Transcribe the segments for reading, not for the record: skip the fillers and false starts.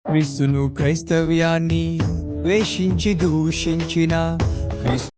క్రీస్తును క్రైస్తవ్యాన్ని ద్వేషించి దూషించిన క్రీస్తు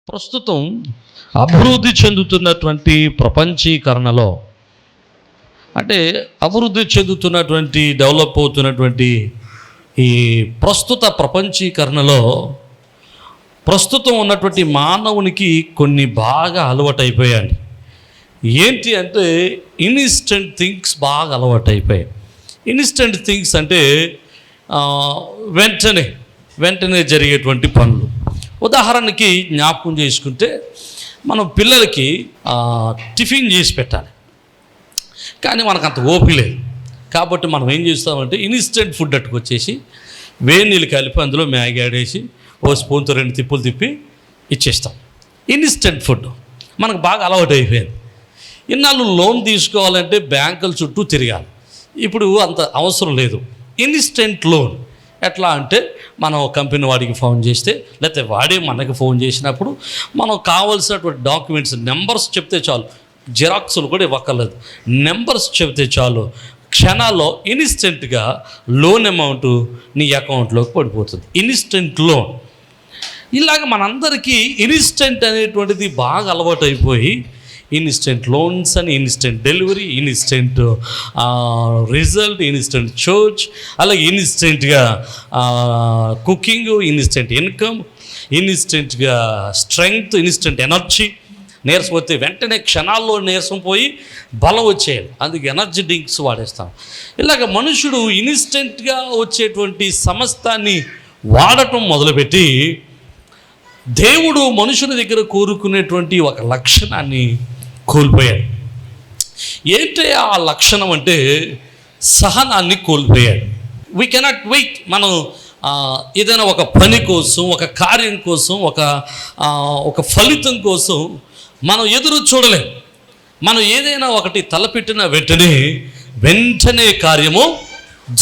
ప్రస్తుతం అభివృద్ధి చెందుతున్నటువంటి ప్రపంచీకరణలో, అంటే అభివృద్ధి చెందుతున్నటువంటి డెవలప్ అవుతున్నటువంటి ఈ ప్రస్తుత ప్రపంచీకరణలో ప్రస్తుతం ఉన్నటువంటి మానవునికి కొన్ని బాగా అలవాటైపోయాయి. ఏంటి అంటే ఇన్స్టెంట్ థింగ్స్ బాగా అలవాటైపోయాయి. ఇన్స్టెంట్ థింగ్స్ అంటే వెంటనే జరిగేటువంటి పనులు. ఉదాహరణకి జ్ఞాపకం చేసుకుంటే, మనం పిల్లలకి టిఫిన్ చేసి పెట్టాలి, కానీ మనకు అంత ఓపిక లేదు. కాబట్టి మనం ఏం చేస్తామంటే ఇన్స్టెంట్ ఫుడ్ అట్టుకొచ్చేసి వేడి నీళ్ళు కలిపి అందులో మ్యాగీ ఆడేసి ఓ స్పూన్తో 2 తిప్పులు తిప్పి ఇచ్చేస్తాం. ఇన్స్టెంట్ ఫుడ్ మనకు బాగా అలవాటు అయిపోయింది. ఇన్నాళ్ళు లోన్ తీసుకోవాలంటే బ్యాంకుల చుట్టూ తిరగాలి. ఇప్పుడు అంత అవసరం లేదు. ఇన్స్టెంట్ లోన్ ఎట్లా అంటే, మనం కంపెనీ వాడికి ఫోన్ చేస్తే, లేకపోతే వాడే మనకి ఫోన్ చేసినప్పుడు మనం కావాల్సినటువంటి డాక్యుమెంట్స్ నెంబర్స్ చెప్తే చాలు, జిరాక్సులు కూడా ఇవ్వక్కర్లేదు, నెంబర్స్ చెప్తే చాలు, క్షణాల్లో ఇన్స్టెంట్గా లోన్ అమౌంట్ నీ అకౌంట్లోకి పడిపోతుంది. Instant loan. ఇలాగ మనందరికీ ఇన్స్టెంట్ అనేటువంటిది బాగా అలవాటు అయిపోయి ఇన్స్టెంట్ లోన్స్ అని, instant delivery, instant result, instant church, అలాగే ఇన్స్టెంట్గా కుకింగ్, ఇన్స్టెంట్ ఇన్కమ్, ఇన్స్టెంట్గా స్ట్రెంగ్త్, ఇన్స్టెంట్ ఎనర్జీ. నీరసం వస్తే వెంటనే క్షణాల్లో నీరసం పోయి బలం వచ్చేయాలి, అందుకే ఎనర్జీ డ్రింక్స్ వాడేస్తాం. ఇలాగ మనుషుడు ఇన్స్టెంట్గా వచ్చేటువంటి సమస్తాన్ని వాడటం మొదలుపెట్టి దేవుడు మనుషుని దగ్గర కోరుకునేటువంటి ఒక లక్షణాన్ని కోల్పోయాడు. ఏంటి ఆ లక్షణం అంటే సహనాన్ని కోల్పోయాడు. We cannot wait. మనం ఏదైనా ఒక పని కోసం, ఒక కార్యం కోసం, ఒక ఫలితం కోసం మనం ఎదురు చూడలేం. మనం ఏదైనా ఒకటి తలపెట్టిన వెంటనే కార్యము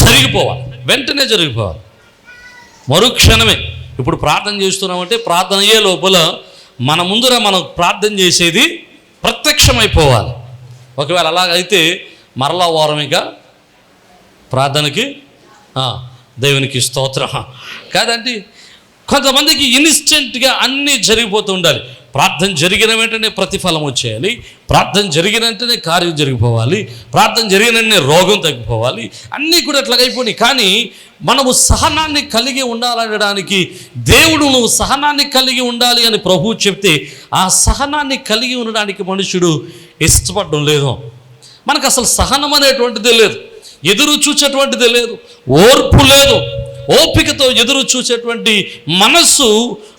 జరిగిపోవాలి. మరుక్షణమే. ఇప్పుడు ప్రార్థన చేస్తున్నామంటే ప్రార్థన అయ్యే లోపల మన ముందర మనం ప్రార్థన చేసేది ప్రత్యక్షమైపోవాలి. ఒకవేళ అలాగైతే మరలా వారమిక ప్రార్థనకి దేవునికి స్తోత్రం కాదండి. కొంతమందికి ఇన్స్టెంట్గా అన్నీ జరిగిపోతూ ఉండాలి. ప్రార్థన జరిగిన వెంటనే ప్రతిఫలం వచ్చేయాలి, ప్రార్థన జరిగిన వెంటనే కార్యం జరిగిపోవాలి, ప్రార్థన జరిగిన వెంటనే రోగం తగ్గిపోవాలి, అన్నీ కూడా అట్లాగైపోయినాయి. కానీ మనము సహనాన్ని కలిగి ఉండాలనడానికి దేవుడు నువ్వు సహనాన్ని కలిగి ఉండాలి అని ప్రభువు చెప్తే ఆ సహనాన్ని కలిగి ఉండడానికి మనుషుడు ఇష్టపడడం లేదు. మనకు అసలు సహనం అనేటువంటిదే లేదు, ఎదురు చూసేటువంటిదే లేదు, ఓర్పు లేదు, ఓపికతో ఎదురు చూసేటువంటి మనస్సు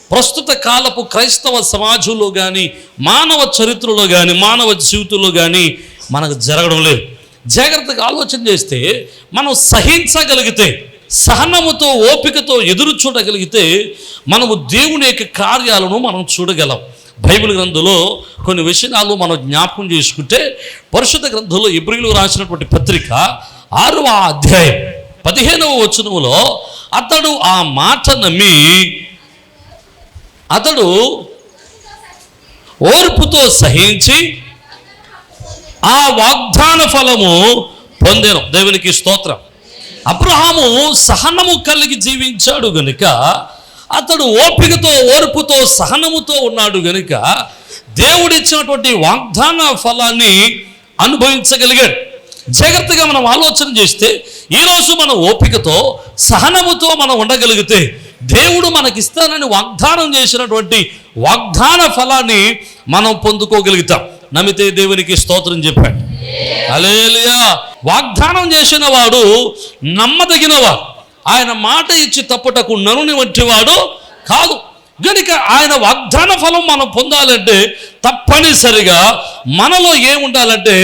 ప్రస్తుత కాలపు క్రైస్తవ సమాజంలో కానీ, మానవ చరిత్రలో కానీ, మానవ జీవితంలో కానీ మనకు జరగడం లేదు. జాగ్రత్తగా ఆలోచన చేస్తే మనం సహించగలిగితే, సహనముతో ఓపికతో ఎదురు చూడగలిగితే మనము దేవుని యొక్క కార్యాలను మనం చూడగలం. బైబిల్ గ్రంథంలో కొన్ని విషయాలు మనం జ్ఞాపకం చేసుకుంటే, పరిశుద్ధ గ్రంథంలో ఇబ్రీయులకు రాసినటువంటి పత్రిక 6వ అధ్యాయం 15వ వచనములో అతడు ఆ మాట నమ్మి అతడు ఓర్పుతో సహించి ఆ వాగ్దాన ఫలము పొందెను. దేవునికి స్తోత్రం. అబ్రహాము సహనము కలిగి జీవించాడు గనుక, అతడు ఓపికతో ఓర్పుతో సహనముతో ఉన్నాడు గనుక దేవుడిచ్చినటువంటి వాగ్దాన ఫలాన్ని అనుభవించగలిగాడు. జాగ్రత్తగా మనం ఆలోచన చేస్తే ఈరోజు మన ఓపికతో సహనముతో మనం ఉండగలిగితే దేవుడు మనకిస్తానని వాగ్దానం చేసినటువంటి వాగ్దాన ఫలాన్ని మనం పొందుకోగలుగుతాం. నమ్మితే దేవునికి స్తోత్రం చెప్పాడు. హల్లెలూయా. వాగ్దానం చేసిన వాడు నమ్మదగినవాడు, ఆయన మాట ఇచ్చి తప్పుటకు నరుని వంటివాడు కాదు. కనుక ఆయన వాగ్దాన ఫలం మనం పొందాలంటే తప్పనిసరిగా మనలో ఏముండాలంటే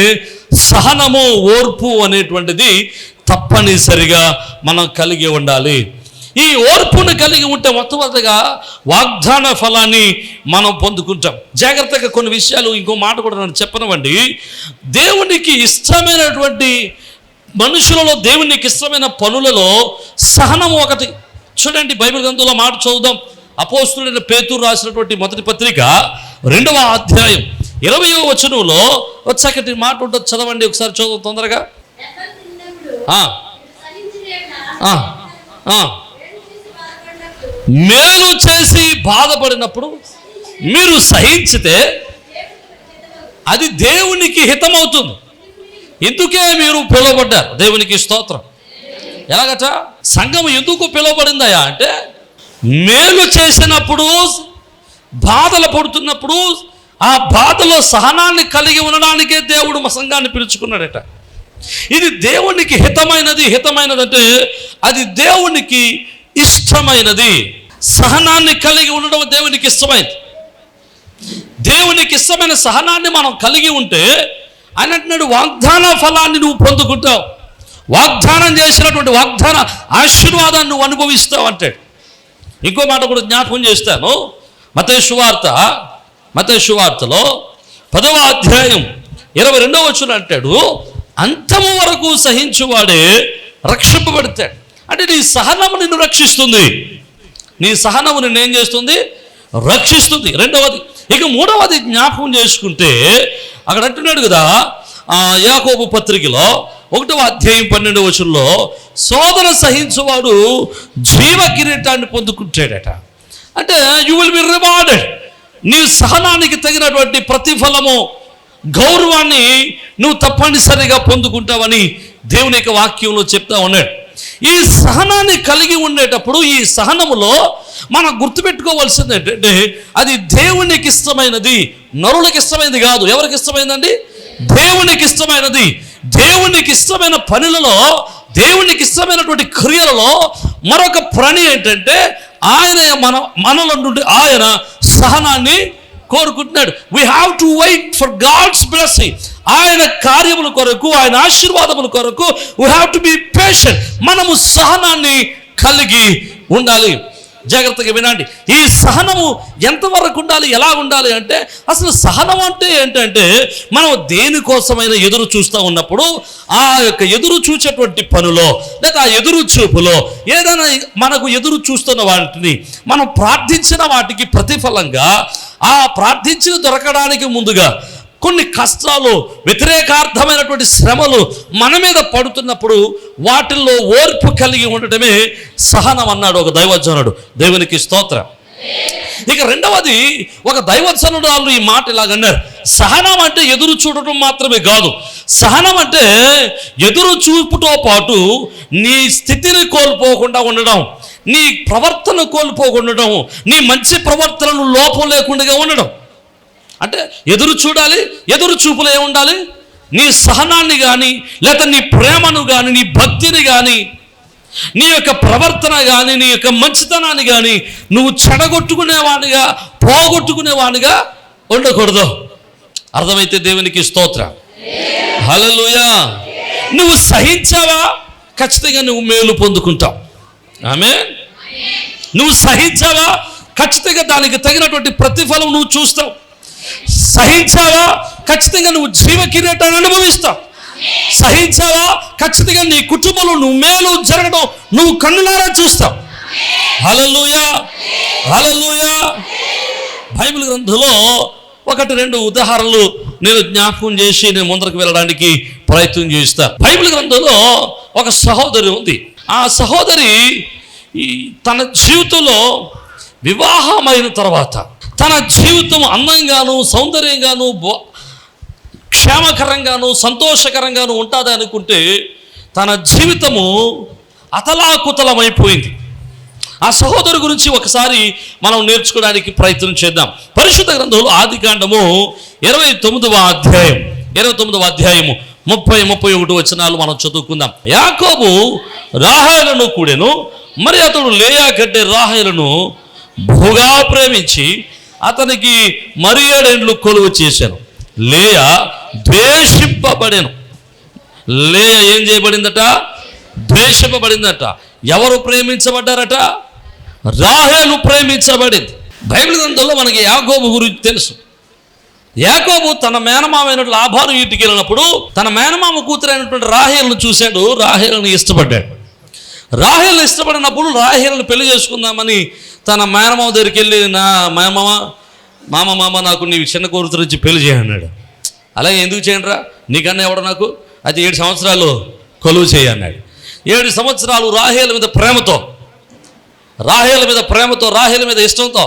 సహనము, ఓర్పు అనేటువంటిది తప్పనిసరిగా మనం కలిగి ఉండాలి. ఈ ఓర్పును కలిగి ఉంటే మొట్టమొదటిగా వాగ్దాన ఫలాన్ని మనం పొందుకుంటాం. జాగ్రత్తగా కొన్ని విషయాలు, ఇంకో మాట కూడా నన్ను చెప్పనివ్వండి. దేవునికి ఇష్టమైనటువంటి మనుషులలో, దేవునికి ఇష్టమైన పనులలో సహనం ఒకటి. చూడండి, బైబిల్ గ్రంథంలో మాట చదువుదాం. అపోస్తులైన పేతురు రాసినటువంటి మొదటి పత్రిక 2వ అధ్యాయం 20వ వచనంలో ఒక చక్కటి మాట ఉంటుంది, చదవండి ఒకసారి, చదువు తొందరగా. మేలు చేసి బాధపడినప్పుడు మీరు సహించితే అది దేవునికి హితమవుతుంది. ఎందుకే మీరు పిలువబడ్డారు. దేవునికి స్తోత్రం. ఎలాగట సంఘం ఎందుకు పిలువబడిందయా అంటే, మేలు చేసినప్పుడు, బాధలు పడుతున్నప్పుడు ఆ బాధలో సహనాన్ని కలిగి ఉండడానికే దేవుడు మా సంఘాన్ని పిలుచుకున్నాడట. ఇది దేవునికి హితమైనది. హితమైనది అంటే అది దేవునికి ఇష్టమైనది. సహనాన్ని కలిగి ఉండడం దేవునికి ఇష్టమైనది. దేవునికి ఇష్టమైన సహనాన్ని మనం కలిగి ఉంటే ఆయన అంటున్నాడు, వాగ్దాన ఫలాన్ని నువ్వు పొందుకుంటావు, వాగ్దానం చేసినటువంటి వాగ్దాన ఆశీర్వాదాన్ని నువ్వు అనుభవిస్తావు అంటాడు. ఇంకో మాట కూడా జ్ఞాపకం చేస్తాను. మత్తయి సువార్తలో 10వ అధ్యాయం 22వ వచనం అంటాడు, అంతము వరకు సహించువాడే రక్షింపబడతాడు. అంటే నీ సహనము నిన్ను రక్షిస్తుంది. నీ సహనము నిన్ను ఏం చేస్తుంది? రక్షిస్తుంది. రెండవది. ఇక మూడవది జ్ఞాపకం చేసుకుంటే అక్కడ అంటున్నాడు కదా, యాకోబు పత్రికలో 1వ అధ్యాయం 12వ వచనంలో, శోధన సహించువాడు జీవ కిరీటాన్ని పొందుకుంటాడట. అంటే యు విల్ బి రివార్డెడ్. నీ సహనానికి తగినటువంటి ప్రతిఫలము, గౌరవాన్ని నువ్వు తప్పనిసరిగా పొందుకుంటావని దేవుని యొక్క వాక్యంలో చెప్తా ఉన్నాడు. ఈ సహనాన్ని కలిగి ఉండేటప్పుడు, ఈ సహనములో మనం గుర్తుపెట్టుకోవాల్సింది ఏంటంటే, అది దేవునికి ఇష్టమైనది, నరులకు ఇష్టమైనది కాదు. ఎవరికి ఇష్టమైందండి? దేవునికి ఇష్టమైనది. దేవునికి ఇష్టమైన పనులలో, దేవునికి ఇష్టమైనటువంటి క్రియలలో మరొక పని ఏంటంటే, ఆయన మనలో నుండి ఆయన సహనాన్ని కోరుకుంటున్నాడు. We have to wait for God's blessing. ఆయన కార్యముల కొరకు, ఆయన ఆశీర్వాదముల కొరకు we have to be patient. మనము సహనాన్ని కలిగి ఉండాలి. జాగ్రత్తగా వినండి. ఈ సహనము ఎంతవరకు ఉండాలి, ఎలా ఉండాలి అంటే, అసలు సహనం అంటే ఏంటంటే, మనం దేనికోసమైనా ఎదురు చూస్తూ ఉన్నప్పుడు ఆ యొక్క ఎదురు చూచేటువంటి పనులో లేదా ఆ ఎదురు చూపులో ఏదైనా మనకు ఎదురు చూస్తున్న వాటిని మనం ప్రార్థించిన వాటికి ప్రతిఫలంగా, ఆ ప్రార్థించిన దొరకడానికి ముందుగా కొన్ని కష్టాలు, వ్యతిరేకార్థమైనటువంటి శ్రమలు మన మీద పడుతున్నప్పుడు వాటిల్లో ఓర్పు కలిగి ఉండటమే సహనం అన్నాడు ఒక దైవజనుడు. దేవునికి స్తోత్రం. ఇక రెండవది, ఒక దైవజనుడు ఈ మాట ఇలాగన్నారు, సహనం అంటే ఎదురు చూడటం మాత్రమే కాదు. సహనం అంటే ఎదురు చూపుతో పాటు నీ స్థితిని కోల్పోకుండా ఉండడం, నీ ప్రవర్తన కోల్పోకుండా ఉండడం, నీ మంచి ప్రవర్తనను లోపం లేకుండా ఉండడం. అంటే ఎదురు చూడాలి. ఎదురు చూపులో ఏముండాలి? నీ సహనాన్ని కానీ, లేదా నీ ప్రేమను కానీ, నీ భక్తిని కానీ, నీ యొక్క ప్రవర్తన కానీ, నీ యొక్క మంచితనాన్ని కానీ నువ్వు చెడగొట్టుకునేవాడిగా, పోగొట్టుకునేవాడిగా ఉండకూడదు. అర్థమైతే దేవునికి స్తోత్రం. హల్లెలూయా. నువ్వు సహించావా, ఖచ్చితంగా నువ్వు మేలు పొందుకుంటావు. ఆమేన్. నువ్వు సహించావా, ఖచ్చితంగా దానికి తగినటువంటి ప్రతిఫలం నువ్వు చూస్తావు. సహించావా, ఖచ్చితంగా నువ్వు జీవ కిరీటాన్ని అనుభవిస్తావు. సహించావా, ఖచ్చితంగా నీ కుటుంబంలో నువ్వు మేలు జరగడం నువ్వు కన్నులారా చూస్తావు. హల్లెలూయా, హల్లెలూయా. బైబిల్ గ్రంథంలో 1-2 ఉదాహరణలు నేను జ్ఞాపకం చేసి నేను ముందరకు వెళ్ళడానికి ప్రయత్నం చేస్తాను. బైబిల్ గ్రంథంలో ఒక సహోదరి ఉంది. ఆ సహోదరి తన జీవితంలో వివాహమైన తర్వాత తన జీవితం అందంగాను, సౌందర్యంగాను, క్షేమకరంగాను, సంతోషకరంగాను ఉంటుంది అనుకుంటే తన జీవితము అతలాకుతలమైపోయింది. ఆ సహోదరు గురించి ఒకసారి మనం నేర్చుకోవడానికి ప్రయత్నం చేద్దాం. పరిశుద్ధ గ్రంథంలో ఆదికాండము 29వ అధ్యాయము 30-31 వచనాలు మనం చదువుకుందాం. యాకోబు రాహేలును కూడెను, మరి అతడు లేయా కంటే రాహేలును బహుగా ప్రేమించి అతనికి మరి 7 ఏండ్లు కొలువు చేశాను. లేయా ద్వేషింపబడెను. లేయా ఏం చేయబడిందట? ద్వేషింపబడిందట. ఎవరు ప్రేమించబడ్డారట? రాహేలు ప్రేమించబడింది. బైబిల్ గ్రంథంలో మనకి యాకోబు గురించి తెలుసు. యాకోబు తన మేనమామైన లాభాలు ఇంటికి వెళ్ళినప్పుడు తన మేనమామ కూతురైనటువంటి రాహేలును చూశాడు. రాహేలును ఇష్టపడ్డాడు. రాహేలు ఇష్టపడినప్పుడు రాహేలును పెళ్లి చేసుకుందామని తన మేనమామ దగ్గరికి వెళ్ళి, నా మామ నాకు నీ చిన్న కూతురు నుంచి పెళ్లి చేయన్నాడు. అలాగే ఎందుకు చేయండిరా, నీకన్నా ఎవడు నాకు, అయితే 7 సంవత్సరాలు కొలువు చేయన్నాడు. 7 సంవత్సరాలు రాహేల మీద ప్రేమతో, రాహేల మీద ఇష్టంతో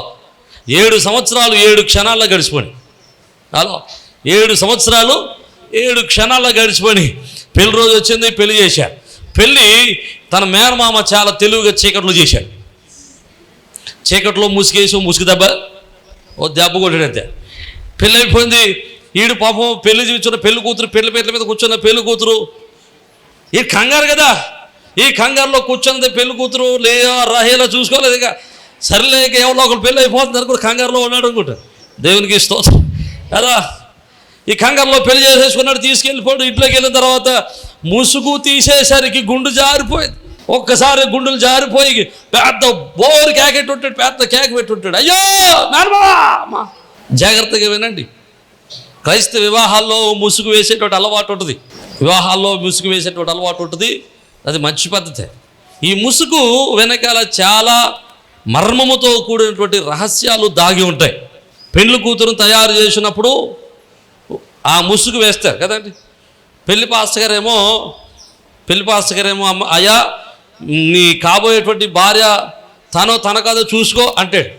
7 సంవత్సరాలు 7 క్షణాల్లో గడిచిపోయి, హలో 7 సంవత్సరాలు 7 క్షణాల్లో గడిచిపోయి పెళ్లి రోజు వచ్చింది, పెళ్లి చేశాడు. పెళ్ళి తన మేనమామ చాలా తెలివిగా చీకట్లో చేశాడు. చీకట్లో ముసుగు దెబ్బ కొట్టాడంతే. పెళ్ళి అయిపోయింది. ఈడు పాపం పెళ్లి చూస్తున్న పెళ్లి కూతురు, పెళ్లి పేట్ల మీద కూర్చున్న పెళ్లి కూతురు, ఈ కంగారు కదా, ఈ కంగారులో కూర్చున్నది పెళ్లి కూతురు. రాహేలా చూసుకోలేదు. ఇక సరిలేక ఎవరో ఒకరు పెళ్ళి అయిపోతుంది అనుకుంటే కంగారులో ఉన్నాడు అనుకుంటా. దేవునికి స్తోత్రం కదా. ఈ కంగారులో పెళ్లి చేసేసుకున్నాడు, తీసుకెళ్ళిపోయాడు. ఇంట్లోకి వెళ్ళిన తర్వాత ముసుగు తీసేసరికి గుండు జారిపోయింది. ఒక్కసారి గుండెలు జారిపోయి పెద్ద బోరు కేకెట్టుంటాడు, పెద్ద కేక పెట్టుంటాడు. అయ్యో నార్మా, జాగ్రత్తగా వినండి. క్రైస్తవ వివాహాల్లో ముసుగు వేసేటువంటి అలవాటు ఉంటుంది. అది మంచి పద్ధతే. ఈ ముసుగు వెనకాల చాలా మర్మముతో కూడినటువంటి రహస్యాలు దాగి ఉంటాయి. పెళ్లి కూతురును తయారు చేసినప్పుడు ఆ ముసుగు వేస్తారు కదండి. పెళ్లి పాస్టర్ గారేమో అయ్యా నీ కాబోయేటువంటి భార్య తన కాదో చూసుకో అంటాడు.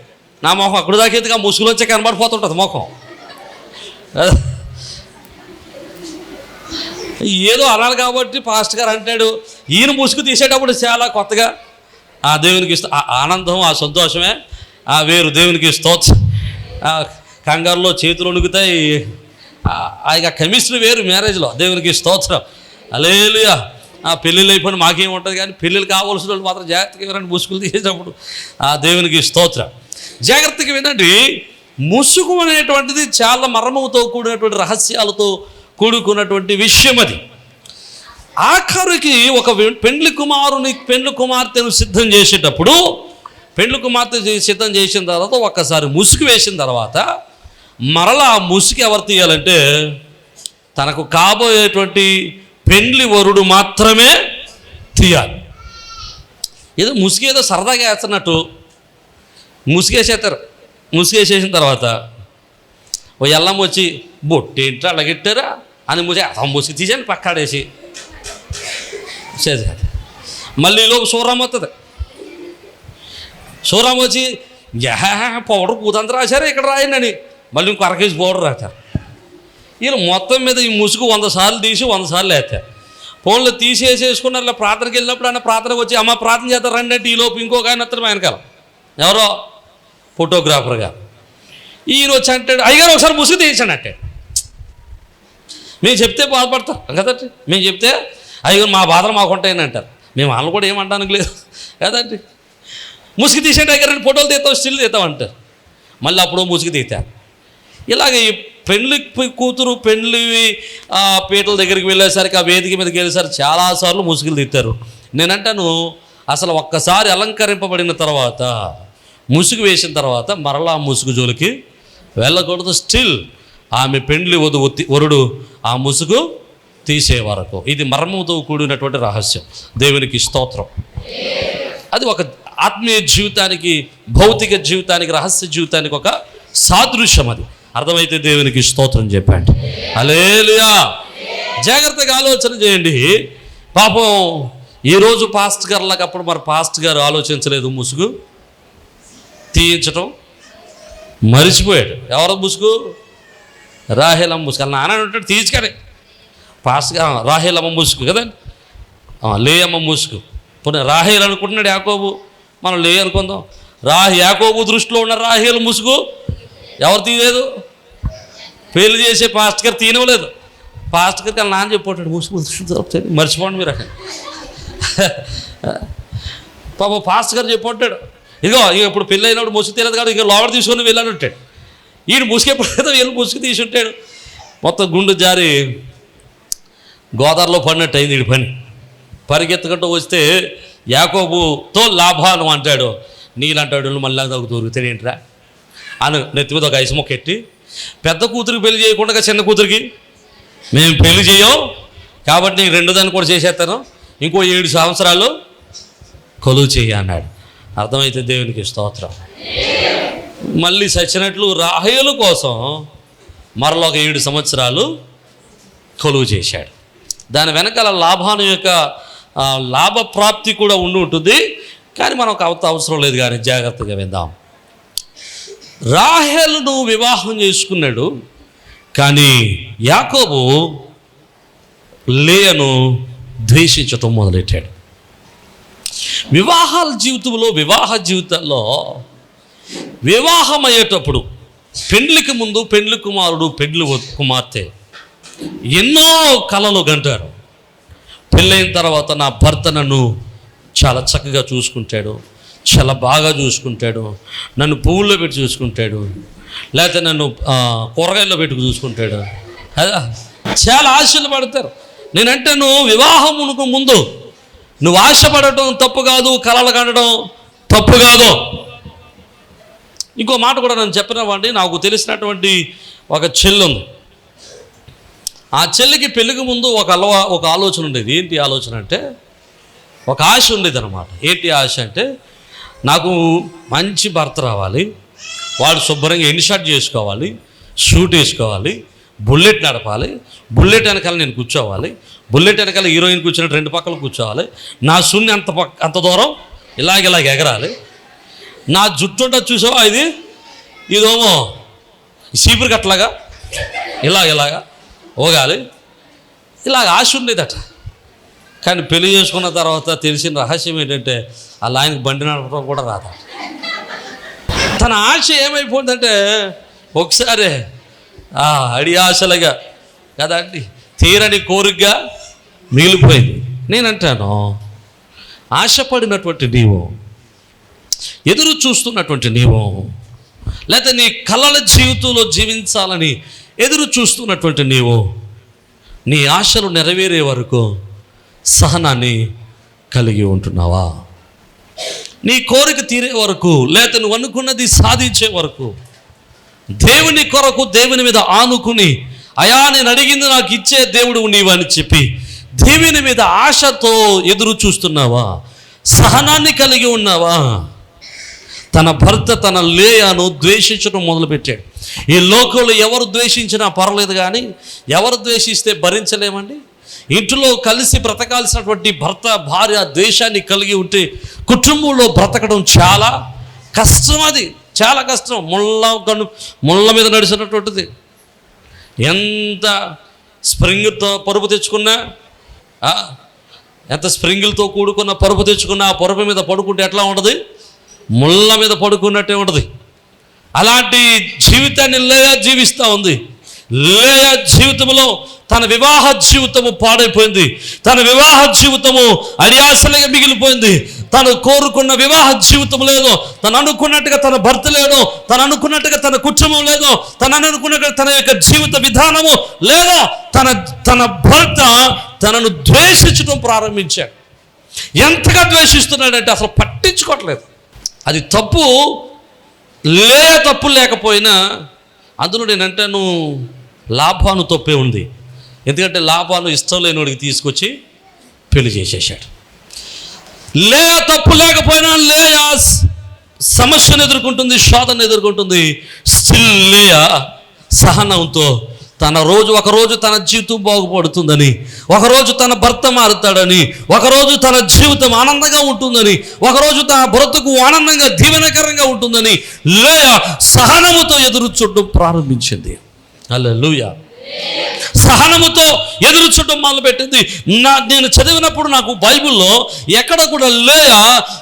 నా మొహం అక్కడ దాకేదిగా ముసుగులోంచే కనబడిపోతుంటుంది మొఖం. ఏదో అనాలి కాబట్టి పాస్టర్ గారు అంటాడు. ఈయన ముసుగు తీసేటప్పుడు చాలా కొత్తగా ఆ దేవునికి ఆ ఆనందం, ఆ సంతోషమే ఆ వేరు. దేవునికి స్తోత్రం. కంగారులో చేతులు వణుకుతాయి. ఇక కెమిస్ట్రీ వేరు మ్యారేజ్లో. దేవునికి స్తోత్రం. హల్లెలూయా. ఆ పెళ్ళిళ్ళు అయిపోయిన మాకేం ఉంటుంది, కానీ పెళ్ళిళ్ళు కావాల్సిన వాళ్ళు మాత్రం జాగ్రత్తగా వినండి. ముసుగులు తీసేటప్పుడు ఆ దేవునికి స్తోత్రం. జాగ్రత్తగా వినండి. ముసుగు అనేటువంటిది చాలా మర్మముతో కూడినటువంటి రహస్యాలతో కూడుకున్నటువంటి విషయం. అది ఆఖరికి ఒక పెండ్లి కుమార్తెను సిద్ధం చేసేటప్పుడు, సిద్ధం చేసిన తర్వాత ఒక్కసారి ముసుగు వేసిన తర్వాత మరలా ఆ ముసుగు ఎవరు తీయాలంటే తనకు కాబోయేటువంటి పెండ్లి వరుడు మాత్రమే తీయాలి. ఏదో ముసుగేదో సరదాగా వేస్తున్నట్టు ముసుగేసేస్తారు. ముసుగేసేసిన తర్వాత ఓ ఎల్లమ్మ వచ్చి బొట్టేంటి అలాగెట్టారా అని ముసుగు తీసాను పక్కాడేసి చేసేది. మళ్ళీ ఈలోపు సూర్రామ వస్తుంది. సూర్రామ వచ్చి పౌడర్ పూతంత రాశారు, ఇక్కడ రాయండి మళ్ళీ ఇంకో 1 కేజీ పౌడర్ రాశారు. వీళ్ళు మొత్తం మీద ఈ ముసుగు 100 సార్లు తీసి 100 సార్లు వేస్తారు. ఫోన్లో తీసేసుకున్నారు. ఇలా ప్రార్థనకి వెళ్ళినప్పుడు ఆయన ప్రార్థనకు వచ్చి అమ్మ ప్రార్థన చేస్తారు రండి అంటే ఈలోపు ఇంకొక ఆయన వస్తారు వెనకాల, ఎవరో ఫోటోగ్రాఫర్గా. ఈయన వచ్చి అంటాడు అయ్యగారు ఒకసారి ముసుగు తీసాను అంటే. మేము చెప్తే బాధపడతారు కదండి. మేము చెప్తే అయ్యగారు మా బాధలు మాకు ఉంటాయని అంటారు. మేము వాళ్ళు కూడా ఏమంటానికి లేదు కదండి. ముసుగు తీసేయండి అయ్యగారు, ఫోటోలు తీస్తాం, స్టిల్ తీస్తాం అంటారు. మళ్ళీ అప్పుడు ముసుగు తీస్తారు. ఇలాగే ఈ పెళ్లి కూతురు పెళ్లి పీటల దగ్గరికి వెళ్ళేసరికి, ఆ వేదిక మీదకి వెళ్ళేసరికి చాలాసార్లు ముసుగులు తీస్తారు. నేనంటాను అసలు ఒక్కసారి అలంకరింపబడిన తర్వాత, ముసుగు వేసిన తర్వాత మరలా ముసుగు జోలికి వెళ్ళకూడదు. స్టిల్ ఆమె పెండ్లి వరుడు ఆ ముసుగు తీసే వరకు. ఇది మర్మంతో కూడినటువంటి రహస్యం. దేవునికి స్తోత్రం. అది ఒక ఆత్మీయ జీవితానికి, భౌతిక జీవితానికి, రహస్య జీవితానికి ఒక సాదృశ్యం. అది అర్థమైతే దేవునికి స్తోత్రం చెప్పండి. హల్లెలూయా. జాగ్రత్తగా ఆలోచన చేయండి. పాపం ఈరోజు పాస్టర్ గారులకు అప్పుడు మరి పాస్టర్ గారు ఆలోచించలేదు ముసుగు తీయించటం, మరిచిపోయాడు. ఎవరో ముసుగు? రాహేలమ్మ ముసుగు. అలా నాన్న ఉంటాడు తీసుకొని పాస్టర్ రాహేలమ్మ ముసుగు కదండి, లేయమ్మ ముసుగు. పోనీ రాహేల్ అనుకుంటున్నాడు యాకోబు, మనం లే అనుకుందాం. యాకోబు దృష్టిలో ఉన్న రాహేలు ముసుగు ఎవరు తీయలేదు? పెళ్లి చేసే పాస్టర్ గారు తీయనవలేదు. పాస్టర్ గారికి అలా నాన్న చెప్పాడు ముసుగు దొరుకుతుంది, మర్చిపోండి మీరు అక్కడ. పాప పాస్టర్ గారు చెప్పాడు ఇదిగో ఇప్పుడు పెళ్ళి అయినప్పుడు ముసుగు తెలియదు కాదు, ఇక లోపల తీసుకొని వెళ్ళాను ఉంటాడు. ఈయన ముసుగు ఎప్పుడైతే వీళ్ళు ముసుగు తీసి ఉంటాడు, మొత్తం గుండు జారి గోదావరిలో పడినట్టు అయింది వీడి పని. పరిగెత్తుకుంటూ వస్తే యాకోబుతో లాభాను అంటాడు, నీళ్ళంటాడు మళ్ళీ నాకు దొరుకుతాడు ఏంట్రా అని నెత్తి మీద ఒక ఐసు మొక్క ఎట్టి, పెద్ద కూతురికి పెళ్లి చేయకుండా చిన్న కూతురికి మేము పెళ్లి చేయం కాబట్టి నేను రెండో దాన్ని కూడా చేసేస్తాను, ఇంకో 7 సంవత్సరాలు కొలువు చెయ్యి అన్నాడు. అర్థమైతే దేవునికి స్తోత్రం. మళ్ళీ సచ్చినట్లు రాహేలు కోసం మరలా ఒక 7 సంవత్సరాలు కొలువు చేశాడు. దాని వెనకాల లాభాను యొక్క లాభప్రాప్తి కూడా ఉండి ఉంటుంది, కానీ మనకు అవసరం లేదు. కానీ జాగ్రత్తగా విందాం. రాహేలును వివాహం చేసుకున్నాడు, కానీ యాకోబు లేయను ద్వేషించటం మొదలెట్టాడు. వివాహ జీవితాల్లో వివాహం అయ్యేటప్పుడు పెండ్లికి ముందు పెండ్లి కుమారుడు పెండ్లి కుమార్తె ఎన్నో కలలు గంటారు. పెళ్ళైన తర్వాత నా భర్త నన్ను చాలా చక్కగా చూసుకుంటాడు, చాలా బాగా చూసుకుంటాడు, నన్ను పువ్వుల్లో పెట్టి చూసుకుంటాడు, లేకపోతే నన్ను కూరగాయల్లో పెట్టి చూసుకుంటాడు, చాలా ఆశలు పడతారు. నేనంటే నువ్వు వివాహమునకు ముందు నువ్వు ఆశపడటం తప్పు కాదు, కలలు కనడం తప్పు కాదు. ఇంకో మాట కూడా నన్ను చెప్పినవ్వండి. నాకు తెలిసినటువంటి ఒక చెల్లి ఉంది. ఆ చెల్లికి పెళ్ళికి ముందు ఒక ఆలోచన ఉండేది. ఏంటి ఆలోచన అంటే, ఒక ఆశ ఉండేది అనమాట. ఏంటి ఆశ అంటే, నాకు మంచి భర్త రావాలి, వాడు శుభ్రంగా ఇన్షర్ట్ చేసుకోవాలి, షూట్ వేసుకోవాలి, బుల్లెట్ నడపాలి, బుల్లెట్ వెనకాల నేను కూర్చోవాలి, బుల్లెట్ వెనకాల హీరోయిన్ కూర్చున్నట్టు 2 పక్కలు కూర్చోవాలి, నా శూన్య అంత దూరం ఇలాగ ఎగరాలి, నా జుట్టు ఉంటుంది చూసావా ఇదేమో చీపురు కట్టలాగా ఇలాగా ఓగాలి, ఇలాగ ఆశ ఉండేదట. కానీ పెళ్లి చేసుకున్న తర్వాత తెలిసిన రహస్యం ఏంటంటే అలా ఆయనకు బండి నడపడం కూడా రాదు. తన ఆశ ఏమైపోయిందంటే ఒకసారి అడి ఆశలుగా కదండి తీరని కోరికగా మిగిలిపోయింది. నేనంటాను, ఆశపడినటువంటి నీవు, ఎదురు చూస్తున్నటువంటి నీవు, లేకపోతే నీ కలల జీవితంలో జీవించాలని ఎదురు చూస్తున్నటువంటి నీవు, నీ ఆశలు నెరవేరే వరకు సహనాన్ని కలిగి ఉంటున్నావా? నీ కోరిక తీరే వరకు, లేకపోతే నువ్వు అనుకున్నది సాధించే వరకు దేవుని కొరకు దేవుని మీద ఆనుకుని, అయా నేను అడిగింది నాకు ఇచ్చే దేవుడు నీవని చెప్పి దేవుని మీద ఆశతో ఎదురు చూస్తున్నావా? సహనాన్ని కలిగి ఉన్నావా? తన భర్త తన లేయాను ద్వేషించడం మొదలుపెట్టాడు. ఈ లోకంలో ఎవరు ద్వేషించినా పర్లేదు, కానీ ఎవరు ద్వేషిస్తే భరించలేమండి. ఇంట్లో కలిసి బ్రతకాల్సినటువంటి భర్త భార్య ద్వేషాన్ని కలిగి ఉంటే కుటుంబంలో బ్రతకడం చాలా కష్టం. అది చాలా కష్టం. ముళ్ళ మీద నడిచినటువంటిది. ఎంత స్ప్రింగ్తో పరుపు తెచ్చుకున్నా, ఎంత స్ప్రింగులతో కూడుకున్న పరుపు తెచ్చుకున్నా ఆ పరుపు మీద పడుకుంటే ఎట్లా ఉంటుంది? ముళ్ళ మీద పడుకున్నట్టే ఉంటుంది. అలాంటి జీవితాన్ని లేయా జీవిస్తూ ఉంది. లేయా జీవితంలో తన వివాహ జీవితము పాడైపోయింది. తన వివాహ జీవితము అడియాసలుగా మిగిలిపోయింది. తను కోరుకున్న వివాహ జీవితం లేదు. తను అనుకున్నట్టుగా తన భర్త లేడు. తను అనుకున్నట్టుగా తన కుటుంబం లేదు. తను అనుకున్నట్టుగా తన యొక్క జీవిత విధానము లేదు. తన భర్త తనను ద్వేషించడం ప్రారంభించాడు. ఎంతగా ద్వేషిస్తున్నాడంటే అసలు పట్టించుకోవట్లేదు. అది తప్పు తప్పు లేకపోయినా అందులో నేనంటాను లాభాను తప్పే ఉంది. ఎందుకంటే లాభాను ఇష్టం లేనివాడికి తీసుకొచ్చి పెళ్లి చేసేసాడు. తప్పు లేకపోయినా లేయా సమస్యను ఎదుర్కొంటుంది, శోధన ఎదుర్కొంటుంది. స్టిల్ లేయా సహనంతో ఒకరోజు తన జీవితం బాగుపడుతుందని, ఒకరోజు తన భర్త మారుతాడని, ఒకరోజు తన జీవితం ఆనందంగా ఉంటుందని, ఒకరోజు తన బ్రతుకు ఆనందంగా దీవెనకరంగా ఉంటుందని లేయా సహనముతో ఎదురు చూడడం ప్రారంభించింది. హల్లెలూయా. సహనముతో ఎదురు చూడడం మొదలుపెట్టింది. నేను చదివినప్పుడు నాకు బైబిల్లో ఎక్కడ కూడా లేయా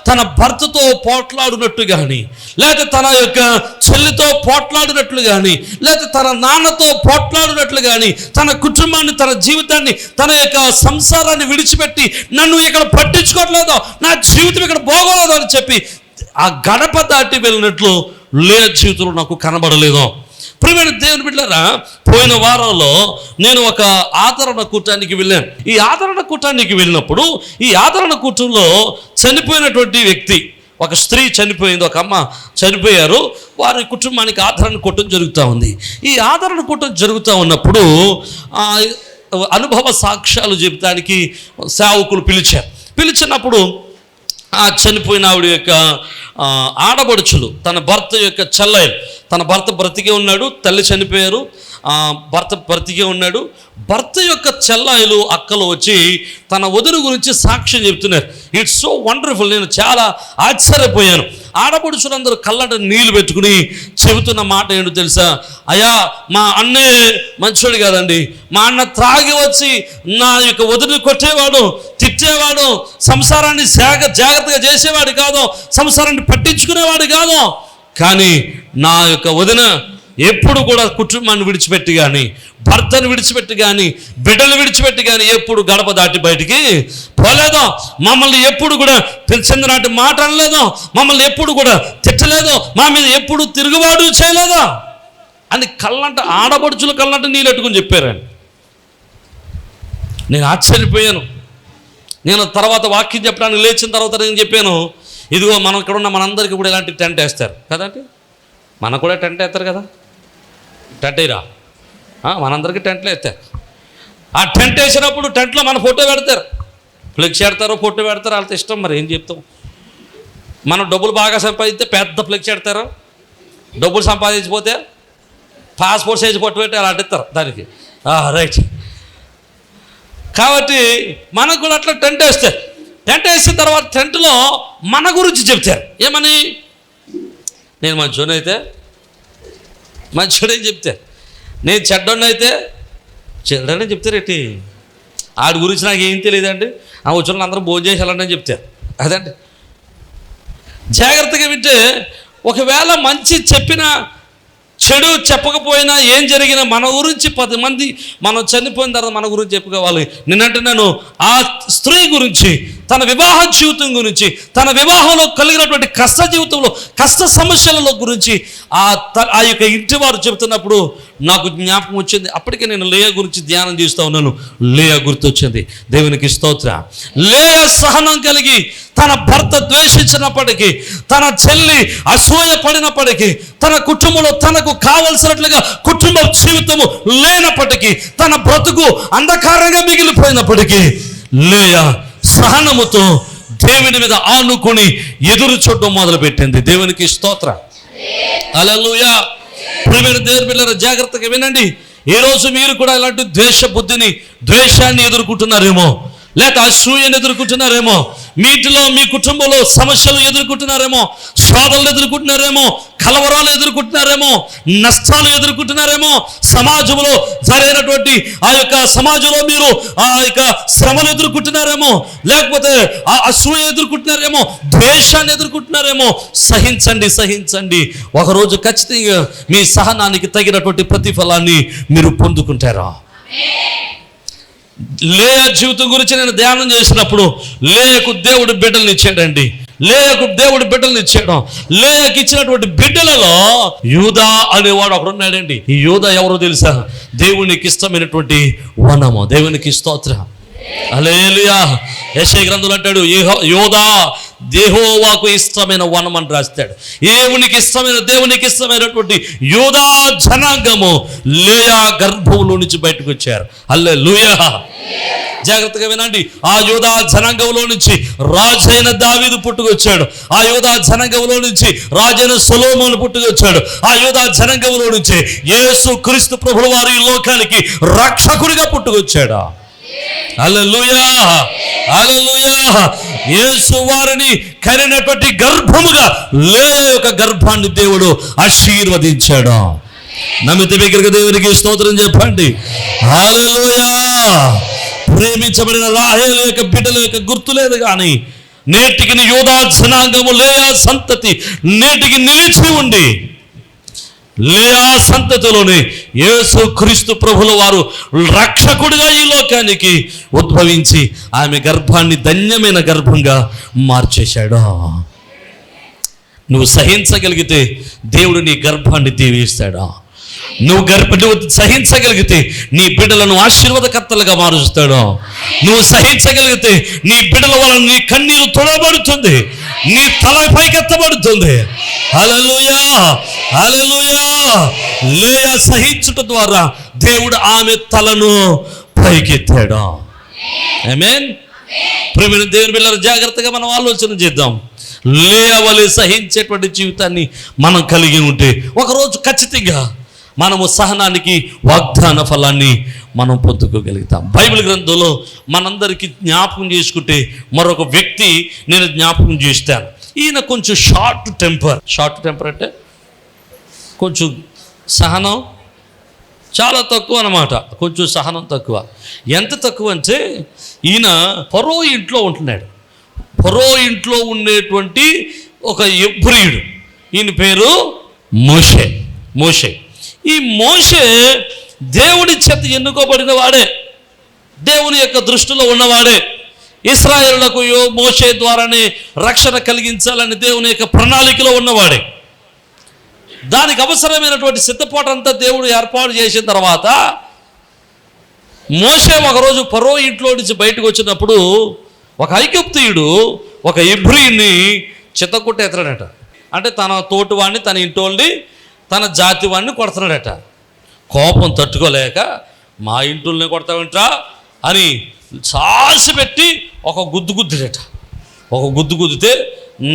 తన భర్తతో పోట్లాడినట్టు కానీ, లేకపోతే తన యొక్క చెల్లితో పోట్లాడినట్లు కానీ, లేకపోతే తన నాన్నతో పోట్లాడినట్లు కానీ, తన కుటుంబాన్ని, తన జీవితాన్ని, తన యొక్క సంసారాన్ని విడిచిపెట్టి నన్ను ఇక్కడ పట్టించుకోవట్లేదు, నా జీవితం ఇక్కడ బాగోలేదు అని చెప్పి ఆ గడప దాటి వెళ్ళినట్లు లేయా జీవితంలో నాకు కనబడలేదు. ప్రియమైన దేవుని బిడ్డలారా, పోయిన వారంలో నేను ఒక ఆదరణ కూటానికి వెళ్ళాను. ఈ ఆదరణ కూటానికి వెళ్ళినప్పుడు ఈ ఆదరణ కూటంలో చనిపోయినటువంటి వ్యక్తి, ఒక స్త్రీ చనిపోయింది, ఒక అమ్మ చనిపోయారు. వారి కుటుంబానికి ఆదరణ కూటం జరుగుతూ ఉంది. ఈ ఆదరణ కూటం జరుగుతూ ఉన్నప్పుడు అనుభవ సాక్ష్యాలు చెబుతానికి సేవకులు పిలిచినప్పుడు ఆ చనిపోయిన ఆవిడ యొక్క ఆడబడుచులు, తన భర్త యొక్క చెల్లెలు, తన భర్త బ్రతికే ఉన్నాడు, తల్లి చనిపోయారు, భర్త బ్రతికే ఉన్నాడు. భర్త యొక్క చెల్లాయిలు అక్కలు వచ్చి తన వదిన గురించి సాక్ష్యం చెప్తున్నారు. It's so wonderful. నేను చాలా ఆశ్చర్యపోయాను. ఆడపడుచులందరూ కళ్ళంట నీళ్లు పెట్టుకుని చెబుతున్న మాట ఏంటో తెలుసా? అయ్యా, మా అన్నే మంచోడు కాదండి, మా అన్న త్రాగి వచ్చి నా యొక్క వదిన కొట్టేవాడు, తిట్టేవాడు, సంసారాన్ని జాగ్రత్తగా చేసేవాడు కాదు, సంసారాన్ని పట్టించుకునేవాడు కాదు. కానీ నా యొక్క వదిన ఎప్పుడు కూడా కుటుంబాన్ని విడిచిపెట్టి కానీ, భర్తను విడిచిపెట్టి కానీ, బిడ్డలు విడిచిపెట్టి కానీ ఎప్పుడు గడప దాటి బయటికి పోలేదో, మమ్మల్ని ఎప్పుడు కూడా చిన్ననాటి మాట అనలేదో, మమ్మల్ని ఎప్పుడు కూడా తిట్టలేదో, మా మీద ఎప్పుడు తిరుగుబాటు చేయలేదో అని కళ్ళంట, ఆడపడుచులు కళ్ళంట నీళ్ళెట్టుకుని చెప్పారండి. నేను ఆశ్చర్యపోయాను. నేను తర్వాత వాక్యం చెప్పడానికి లేచిన తర్వాత నేను చెప్పాను, ఇదిగో మనం ఇక్కడ ఉన్న మనందరికీ కూడా ఇలాంటి టెంట్ వేస్తారు కదండి. మనకు కూడా టెంట్ వేస్తారు కదా, టెంట్ వేయరా? మనందరికీ టెంట్లు వేస్తారు. ఆ టెంట్ వేసినప్పుడు టెంట్లో మన ఫోటో పెడతారు, ఫ్లెక్స్ పెడతారో ఫోటో పెడతారో, వాళ్ళతో ఇష్టం. మరి ఏం చెప్తాం? మనం డబ్బులు బాగా సంపాదిస్తే పెద్ద ఫ్లెక్స్ పెడతారు, డబ్బులు సంపాదించిపోతే పాస్పోర్ట్ సైజ్ ఫోటో పెట్టి అలా అడ్డిస్తారు దానికి. రైట్. కాబట్టి మనకు కూడా అట్లా టెంట్ వేస్తారు. టెంట్ వేసిన తర్వాత టెంట్లో మన గురించి చెప్తారు. ఏమని? నేను మంచోడైతే మంచోడే చెప్తారు, నేను చెడ్డోడినైతే చెడ్డనే చెప్తారేంటి? ఆడి గురించి నాకు ఏం తెలియదండి, ఆ వచ్చిన అందరూ భోజనం చేసేయాలని చెప్తారు. అదండి. జాగ్రత్తగా వింటే ఒకవేళ మంచి చెప్పినా చెడు చెప్పకపోయినా ఏం జరిగినా మన గురించి 10 మంది మనం చనిపోయిన తర్వాత మన గురించి చెప్పుకోవాలి. నేనంటున్నాను, ఆ స్త్రీ గురించి, తన వివాహ జీవితం గురించి, తన వివాహంలో కలిగినటువంటి కష్ట జీవితంలో కష్ట సమస్యలలో గురించి ఆ యొక్క ఇంటి వారు చెబుతున్నప్పుడు నాకు జ్ఞాపకం వచ్చింది. అప్పటికే నేను లేయా గురించి ధ్యానం చేస్తూ ఉన్నాను. లేయా గుర్తొచ్చింది. దేవునికి స్తోత్రం. లేయా సహనం కలిగి తన భర్త ద్వేషించినప్పటికీ, తన చెల్లి అసూయ పడినప్పటికీ, తన కుటుంబంలో తనకు కావలసినట్లుగా కుటుంబ జీవితము లేనప్పటికీ, తన బ్రతుకు అంధకారంగా మిగిలిపోయినప్పటికీ లేయా సహనముతో దేవుని మీద ఆనుకొని ఎదురు చూడడం మొదలుపెట్టింది. దేవునికి స్తోత్రం. హల్లెలూయా. ప్రియమైన దేవుని బిడ్డలారా, జాగ్రత్తగా వినండి. ఈరోజు మీరు కూడా ఇలాంటి ద్వేషాన్ని ఎదుర్కొంటున్నారేమో, లేక అసూయను ఎదుర్కొంటున్నారేమో, మీ ఇంటిలో మీ కుటుంబంలో సమస్యలు ఎదుర్కొంటున్నారేమో, శోధనలు ఎదుర్కొంటున్నారేమో, కలవరాలు ఎదుర్కొంటున్నారేమో, నష్టాలు ఎదుర్కొంటున్నారేమో, సమాజంలో సరైనటువంటి ఆ యొక్క సమాజంలో మీరు ఆ యొక్క శ్రమలు ఎదుర్కొంటున్నారేమో, లేకపోతే ఆ అసూయ ఎదుర్కొంటున్నారేమో, ద్వేషాన్ని ఎదుర్కొంటున్నారేమో. సహించండి. ఒకరోజు ఖచ్చితంగా మీ సహనానికి తగినటువంటి ప్రతిఫలాన్ని మీరు పొందుకుంటారా? లేయా జీవితం గురించి నేను ధ్యానం చేసినప్పుడు లేయకు దేవుడు బిడ్డలను ఇచ్చాడండి. లేయకు దేవుడు బిడ్డలను ఇచ్చాడు. లేయకు ఇచ్చినటువంటి బిడ్డలలో యూదా అనేవాడు ఒకడు ఉన్నాడండి. ఈ యూదా ఎవరో తెలుసా? దేవునికి ఇష్టమైనటువంటి వనము. దేవునికి స్తోత్రం. హల్లెలూయా. యెషయా గ్రంథంలో అంటాడు, యూదా యెహోవాకు ఇష్టమైన వనం అని రాస్తాడు. దేవునికి ఇష్టమైనటువంటి యూదా జనాంగము లేయా గర్భంలో నుంచి బయటకు వచ్చారు. హల్లెలూయా. జాగ్రత్తగా వినండి. ఆ యూదా జనాంగంలో నుంచి రాజైన దావీదు పుట్టుకొచ్చాడు. ఆ యూదా జనాంగంలో నుంచి రాజైన సొలొమోను పుట్టుకొచ్చాడు. ఆ యూదా జనాంగంలో నుంచి యేసు క్రీస్తు ప్రభువు వారు ఈ లోకానికి రక్షకుడిగా పుట్టుకొచ్చాడు. హల్లెలూయా. హల్లెలూయా. యేసు వారిని కనినటువంటి గర్భముగా లేయా యొక్క గర్భాన్ని దేవుడు ఆశీర్వదించాడు. నమ్మితే దగ్గరికి దేవునికి స్తోత్రం చెప్పండి. హల్లెలూయా. ప్రేమించబడిన రాహేలు యొక్క బిడ్డల యొక్క గుర్తు లేదు, కానీ నేటికి యూదా జనాంగము లేయా సంతతి నేటికి నిలిచి ఉండి లేయా సంతతిలోనే యేసు క్రీస్తు ప్రభుల వారు రక్షకుడిగా ఈ లోకానికి ఉద్భవించి ఆమె గర్భాన్ని ధన్యమైన గర్భంగా మార్చేశాడు. నువ్వు సహించగలిగితే దేవుడు నీ గర్భాన్ని దీవిస్తాడా. నువ్వు సహించగలిగితే నీ బిడ్డలను ఆశీర్వాదకర్తలుగా మారుస్తాడు. నువ్వు సహించగలిగితే నీ బిడ్డల వలన నీ కన్నీరు తొడబడుతుంది, నీ తల పైకెత్తబడుతుంది. హల్లెలూయా, హల్లెలూయా. లేయా సహించుట ద్వారా దేవుడు ఆమె తలను పైకెత్తాడు. ఆమేన్. ప్రియమైన దేవుని బిడ్డలారా, జాగ్రత్తగా మనం ఆలోచన చేద్దాం. లేయా వలె సహించేటువంటి జీవితాన్ని మనం కలిగి ఉంటే ఒకరోజు ఖచ్చితంగా మనము సహనానికి వాగ్దాన ఫలాన్ని మనం పొందుకోగలుగుతాం. బైబిల్ గ్రంథంలో మనందరికీ జ్ఞాపకం చేసుకుంటే మరొక వ్యక్తి నేను జ్ఞాపకం చేస్తాను. ఈయన కొంచెం షార్ట్ టెంపర్ అంటే కొంచెం సహనం చాలా తక్కువ అన్నమాట. కొంచెం సహనం తక్కువ. ఎంత తక్కువ అంటే ఈయన ఫరో ఇంట్లో ఉంటున్నాడు. ఫరో ఇంట్లో ఉండేటువంటి ఒక ఎబ్రీయుడు, ఈయన పేరు మోషే. ఈ మోషే దేవుడి చేత ఎన్నుకోబడిన వాడే, దేవుని యొక్క దృష్టిలో ఉన్నవాడే. ఇశ్రాయేలులకు మోషే ద్వారానే రక్షణ కలిగించాలని దేవుని యొక్క ప్రణాళికలో ఉన్నవాడే. దానికి అవసరమైనటువంటి సిద్ధపాటంతా దేవుడు ఏర్పాటు చేసిన తర్వాత మోషే ఒకరోజు ఫరో ఇంట్లో నుంచి బయటకు వచ్చినప్పుడు ఒక ఐగుప్తీయుడు ఒక ఎబ్రీయుని చిత్తకొట్టేస్తాడట. అంటే తన తోటివాడిని, తన ఇంటోళ్ళని, తన జాతి వాడిని కొడుతున్నాడట. కోపం తట్టుకోలేక మా ఇంటోళ్ళని కొడతావంటా అని సాసి పెట్టి ఒక గుద్దుడట. ఒక గుద్దితే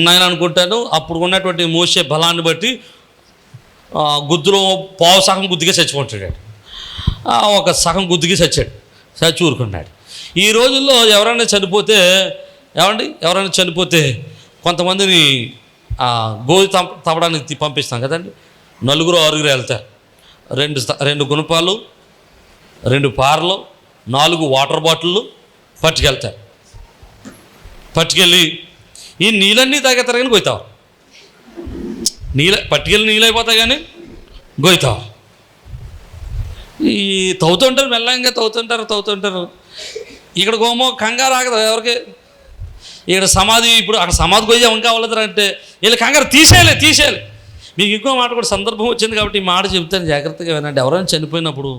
నేను అనుకుంటాను అప్పుడు ఉన్నటువంటి మోషే బలాన్ని బట్టి గుద్దులో పావు సగం గుద్దిగా చచ్చిపోతాడు. ఒక సగం గుద్దిగా చచ్చి ఊరుకున్నాడు. ఈ రోజుల్లో ఎవరైనా చనిపోతే కొంతమందిని గోధి తవ్వడానికి పంపిస్తాం కదండి. 4-6 వెళ్తారు. 2 గుణపాలు, 2 పారలు, 4 వాటర్ బాటిళ్ళు పట్టుకెళ్తారు. పట్టుకెళ్ళి ఈ నీళ్ళన్నీ తాగేస్తారు కానీ గోయితావు. పట్టుకెళ్ళి నీళ్ళు అయిపోతాయి కానీ గోయితావు. ఈ తవ్వుతుంటారు, మెల్లంగా తవ్వుతుంటారు. ఇక్కడ గోమో కంగారు ఆగదు ఎవరికి. ఇక్కడ సమాధి, ఇప్పుడు అక్కడ సమాధి గొయ్య ఇంకా వాళ్ళదరా అంటే వీళ్ళు కంగారు తీసేయాలి. మీకు ఇంకో మాట కూడా సందర్భం వచ్చింది కాబట్టి ఈ మాట చెప్తాను, జాగ్రత్తగా వినండి. ఎవరైనా చనిపోయినప్పుడు